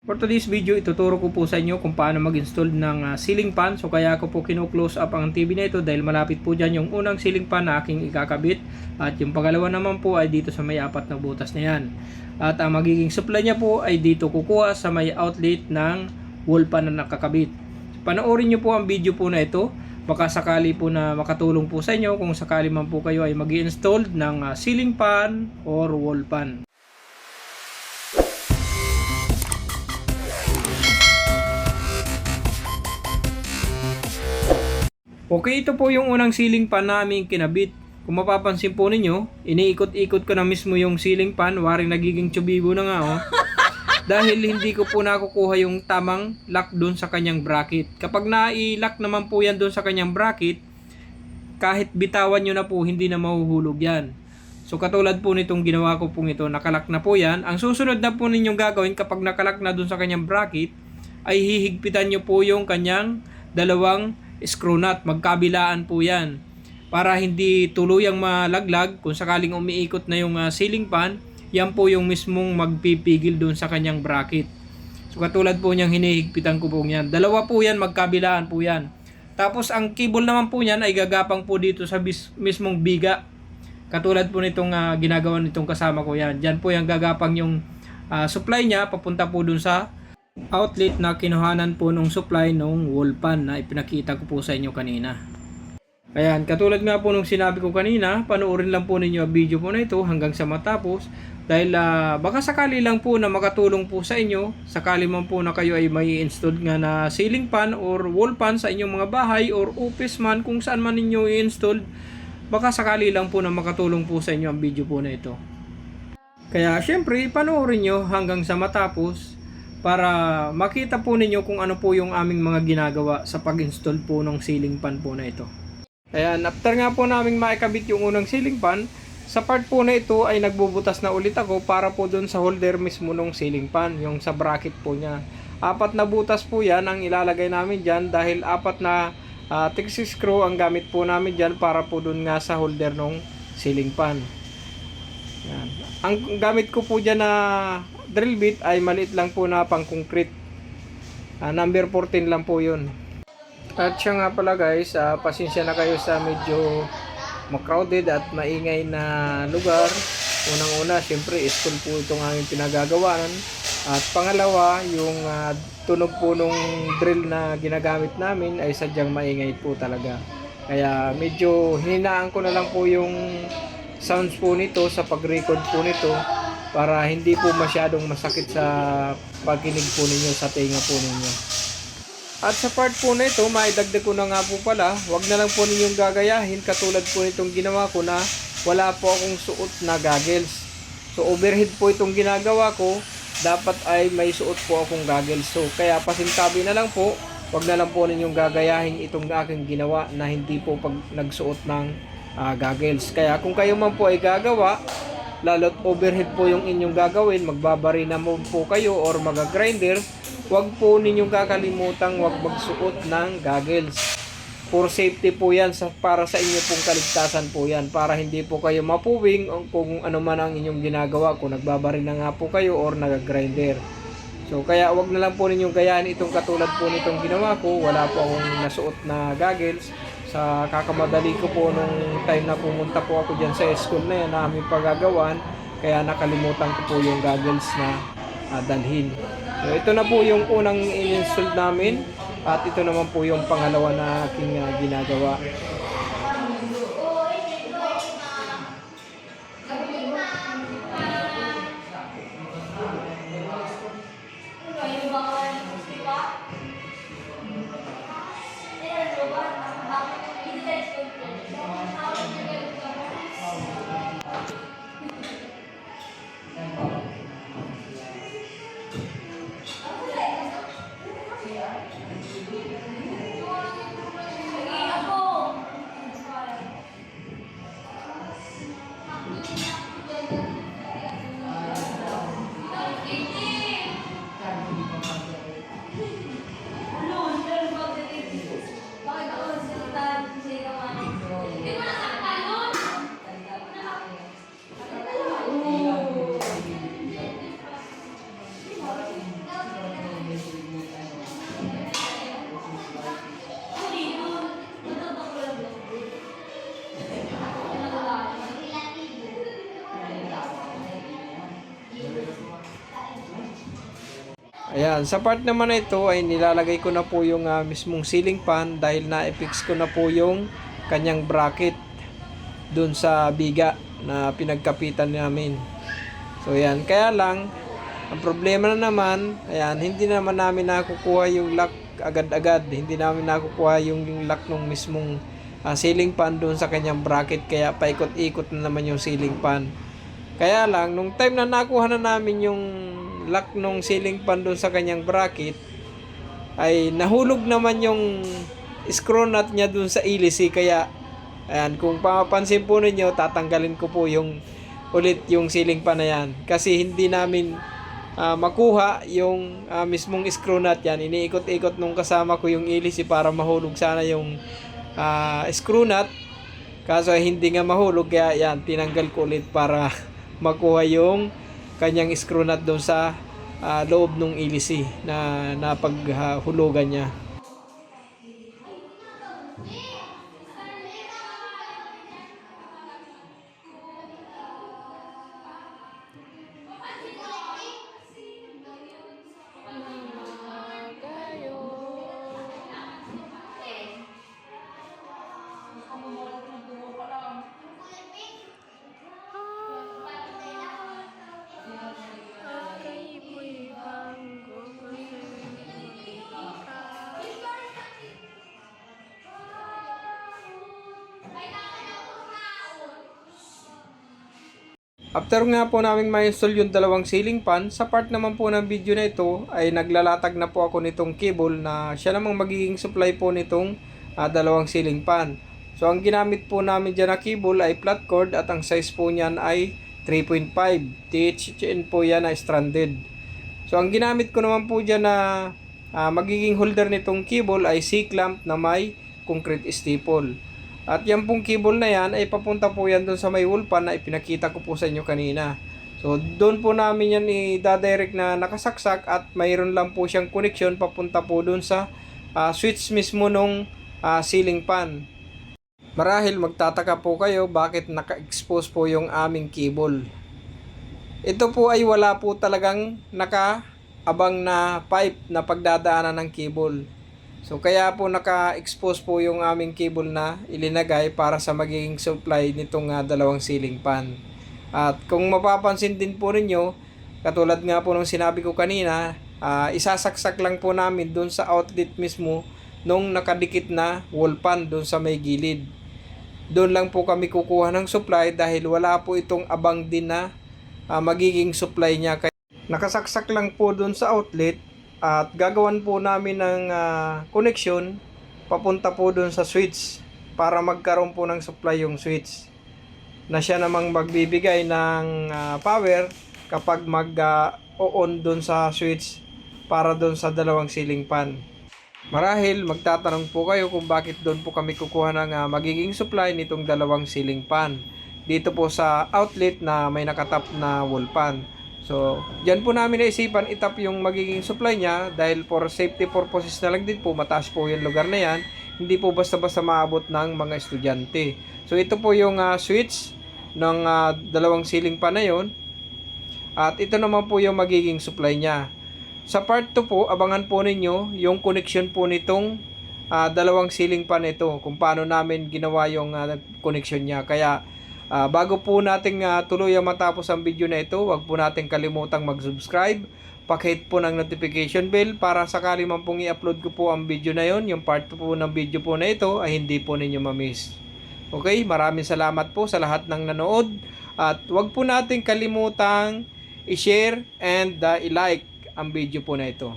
For today's video, ituturo ko po sa inyo kung paano mag-install ng ceiling fan. So kaya ko po kino-close up ang TV na ito dahil malapit po dyan yung unang ceiling fan na aking ikakabit. At yung pangalawa naman po ay dito sa may 4 na butas na yan. At ang magiging supply niya po ay dito kukuha sa may outlet ng wall fan na nakakabit. Panoorin nyo po ang video po na ito. Baka sakali po na makatulong po sa inyo kung sakali man po kayo ay mag-install ng ceiling fan or wall fan. Okay, ito po yung unang ceiling fan namin kinabit. Kung mapapansin po ninyo, iniikot-ikot ko na mismo yung ceiling fan, waring nagiging tsubibo na nga oh. Dahil hindi ko po nakukuha yung tamang lock doon sa kanyang bracket. Kapag na-lock naman po yan doon sa kanyang bracket, kahit bitawan nyo na po, hindi na mahuhulog yan. So katulad po nitong ginawa ko po ito, nakalock na po yan. Ang susunod na po ninyong gagawin kapag nakalock na doon sa kanyang bracket, ay hihigpitan nyo po yung kanyang dalawang screw nut, magkabilaan po yan para hindi tuluyang malaglag. Kung sakaling umiikot na yung ceiling fan, yan po yung mismong magpipigil doon sa kanyang bracket. So katulad po niyang hinihigpitan ko po yan, dalawa po yan, magkabilaan po yan. Tapos ang cable naman po yan ay gagapang po dito sa mismong biga, katulad po nitong ginagawa nitong kasama ko yan. Diyan po yung gagapang yung supply niya papunta po doon sa outlet na kinuhanan po nung supply nung wall fan na ipinakita ko po sa inyo kanina. Ayan, katulad nga po nung sinabi ko kanina, panoorin lang po ninyo ang video po na ito hanggang sa matapos dahil baka sakali lang po na makatulong po sa inyo, sakali man po na kayo ay may install nga na ceiling fan or wall fan sa inyong mga bahay or office man, kung saan man ninyo i-install, baka sakali lang po na makatulong po sa inyo ang video po na ito. Kaya syempre, panoorin nyo hanggang sa matapos para makita po ninyo kung ano po yung aming mga ginagawa sa pag-install po ng ceiling fan po na ito. Ayan, after nga po naming maikabit yung unang ceiling fan, sa part po na ito ay nagbubutas na ulit ako para po dun sa holder mismo ng ceiling fan, yung sa bracket po niya. 4 na butas po yan ang ilalagay namin dyan dahil 4 na Texas screw ang gamit po namin dyan para po dun nga sa holder ng ceiling fan. Yan. Ang gamit ko po dyan na drill bit ay maliit lang po na pang concrete. Number 14 lang po yun. At siya nga pala guys, pasensya na kayo sa medyo crowded at maingay na lugar. Unang-una, syempre school po itong aming pinagagawaan. At pangalawa, yung tunog po nung drill na ginagamit namin ay sadyang maingay po talaga. Kaya medyo hininaan ko na lang po yung sounds po nito sa pag-record po nito para hindi po masyadong masakit sa pagkinig po ninyo sa tenga po ninyo. At sa part po na ito, maidagdag ko na nga po pala, wag na lang po ninyong gagayahin katulad po nitong ginawa ko na wala po akong suot na goggles. So overhead po itong ginagawa ko, dapat ay may suot po akong goggles. So kaya pasintabi na lang po, wag na lang po ninyong gagayahin itong aking ginawa na hindi po pag nagsuot ng goggles. Kaya kung kayo man po ay gagawa, lalo't overhead po yung inyong gagawin, magbabari na mo po kayo or mag-grinder, huwag po ninyong kakalimutan huwag magsuot ng goggles. For safety po yan, para sa inyo pong kaligtasan po yan, para hindi po kayo mapuwing kung ano man ang inyong ginagawa, kung nagbabari na nga po kayo or nag-grinder. So kaya huwag na lang po ninyong gayahin itong katulad po nitong ginawa ko, wala po akong nasuot na goggles. Sa kakamadali ko po nung time na pumunta po ako dyan sa school na yan na aming paggagawan, kaya nakalimutan ko po yung goggles na dalhin. So ito na po yung unang in-install namin at ito naman po yung pangalawa na aking ginagawa. Ayan, sa part naman na ito ay nilalagay ko na po yung mismong ceiling fan dahil na-fix ko na po yung kanyang bracket dun sa biga na pinagkapitan namin. So ayan, kaya lang ang problema na naman, ayan, hindi naman namin nakukuha yung lock agad-agad. Hindi namin nakukuha yung lock ng mismong ceiling fan dun sa kanyang bracket, kaya paikot-ikot na naman yung ceiling fan. Kaya lang, nung time na nakuha na namin yung lock nung ceiling fan doon sa kanyang bracket, ay nahulog naman yung screw nut niya doon sa ilisi. Kaya ayan, kung papansin po ninyo, tatanggalin ko po yung ulit yung ceiling fan na yan, kasi hindi namin makuha yung mismong screw nut yan. Iniikot-ikot nung kasama ko yung ilisi para mahulog sana yung screw nut, kaso hindi nga mahulog. Kaya yan, tinanggal ko ulit para makuha yung kanyang screw nut doon sa loob ng ilisi na napaghulugan niya. After nga po namin ma-install yung dalawang ceiling fan, sa part naman po ng video na ito ay naglalatag na po ako nitong cable na siya namang magiging supply po nitong dalawang ceiling fan. So ang ginamit po namin dyan na cable ay flat cord at ang size po niyan ay 3.5 THN po yan na stranded. So ang ginamit ko naman po dyan na magiging holder nitong cable ay C-clamp na may concrete staple. At yan pong cable na yan ay papunta po yan doon sa may wall pan na ipinakita ko po sa inyo kanina. So doon po namin yan i-direct na nakasaksak at mayroon lang po siyang connection papunta po doon sa switch mismo nung ceiling fan. Marahil magtataka po kayo bakit naka-expose po yung aming cable. Ito po ay wala po talagang nakaabang na pipe na pagdadaanan ng cable. So kaya po naka-expose po yung aming cable na ilinagay para sa magiging supply nitong dalawang ceiling fan. At kung mapapansin din po ninyo, katulad nga po nung sinabi ko kanina, isasaksak lang po namin doon sa outlet mismo nung nakadikit na wall pan doon sa may gilid. Doon lang po kami kukuha ng supply dahil wala po itong abang din na magiging supply niya. Kaya nakasaksak lang po doon sa outlet. At gagawan po namin ng connection papunta po doon sa switch para magkaroon po ng supply yung switch na siya namang magbibigay ng power kapag mag-on doon sa switch para doon sa dalawang ceiling fan. Marahil magtatanong po kayo kung bakit doon po kami kukuha ng magiging supply nitong dalawang ceiling fan dito po sa outlet na may nakatap na wall pan. So, dyan po namin naisipan itap yung magiging supply niya dahil for safety purposes na lang din po, mataas po yung lugar na yan. Hindi po basta-basta maabot ng mga estudyante. So, ito po yung switch ng dalawang ceiling fan na yun. At ito naman po yung magiging supply niya. Sa part 2 po, abangan po ninyo yung connection po nitong dalawang ceiling fan ito. Kung paano namin ginawa yung connection niya. Kaya, bago po nating tuluyang matapos ang video na ito, huwag po nating kalimutang mag-subscribe. Paki-hit po ng notification bell para sakali man pong i-upload ko po ang video na yon, yung part 2 po ng video po na ito ay hindi po ninyo ma-miss. Okay, maraming salamat po sa lahat ng nanood. At huwag po nating kalimutang i-share and i-like ang video po na ito.